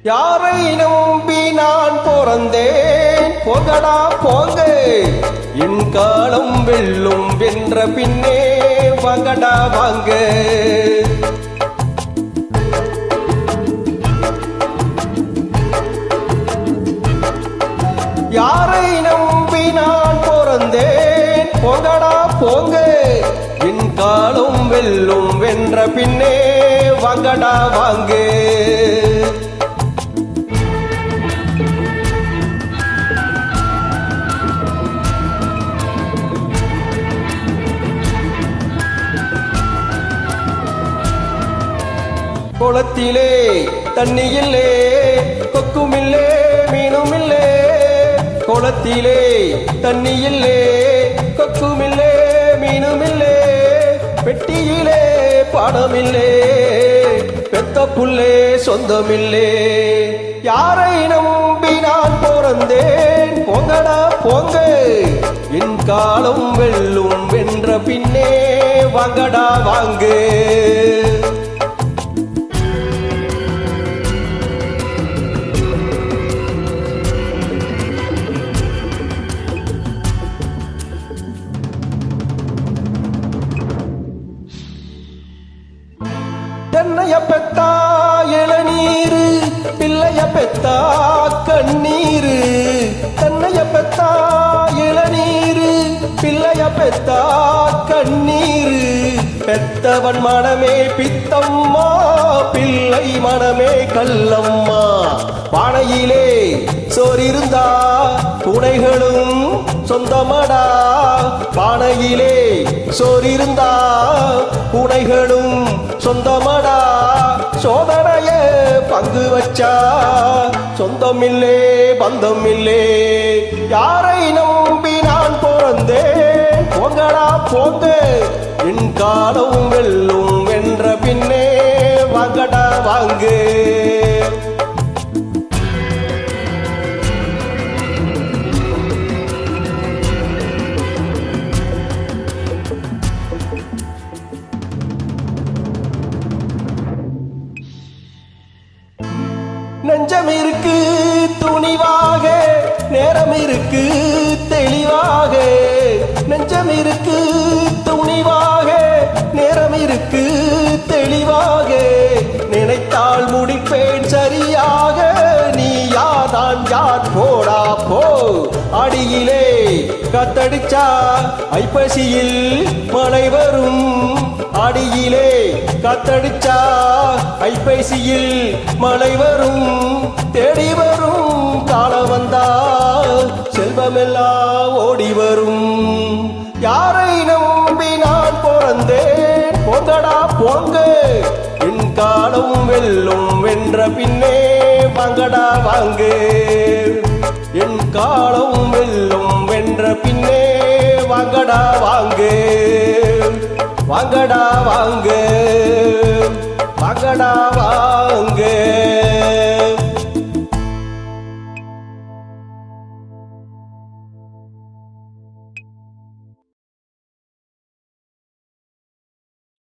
யாரை நம்பி நான் பிறந்தேன்? போகடா போங்க, என் காலம் வெல்லும் வென்ற பின்னே வாங்கடா வாங்க. யாரை நம்பி நான் பிறந்தேன்? போகடா போங்க, என் காலம் வெல்லும் வென்ற பின்னே வாங்கடா வாங்க. குளத்திலே தண்ணி இல்லே, கொக்குமில்லே மீனுமில்லே. குளத்திலே தண்ணி இல்லே, கொக்குமில்லே மீனுமில்லே. பெட்டியிலே பணமில்லே, பெத்த புள்ளே சொந்தமில்லே. யாரை நம்பி நான் பிறந்தேன்? போங்கடா போங்க, என் காலம் வெல்லும் வென்ற பின்னே வாங்கடா வாங்க. தென்னைய பெத்தா இளநீரு, பிள்ளைய பெத்தா கண்ணீரு. தென்னைய பெத்தா இளநீரு, பிள்ளைய பெத்தா கண்ணீரு. பெத்தவன் மனமே பித்தம்மா, பிள்ளை மனமே கல்லம்மா. பானையிலே சோறிருந்தா துணைகளும் சொந்தமடா. பானையிலே சோறிருந்தா துணைகளும் சொந்தமடா. சோதனைய பங்கு வச்சா சொந்தமில்லே பந்தமில்லே. யாரை நம்பி நான் பிறந்தேன்? போங்கடா போங்க, என் காலம் வெல்லும் வென்ற பின்னே வாங்கடா வாங்க. நெஞ்சம் இருக்கு துணிவாக, நேரம் இருக்கு தெளிவாக. நெஞ்சம் இருக்கு துணிவாக, நேரம் இருக்கு தெளிவாக. நினைத்தால் முடிப்பேன் சரியாக, நீ யாதான் யார் போடா போ. அடியிலே கத்தடிச்சா ஐப்பசியில் மழை வரும். அடியிலே கத்தடிச்சா ஐப்பசியில் மழை வரும். தேடி வரும் காலம் வந்தா செல்வமெல்லாம் ஓடி வரும். யாரை நம்பி நான் பிறந்தேன்? போங்கடா போங்க, என் காலம் வெல்லும் வென்ற பின்னே வாங்கடா வாங்க. என் காலம் வெல்லும் வென்ற பின்னே வாங்கடா வாங்க. வாங்கடா வாங்க, வாங்கடா வாங்க.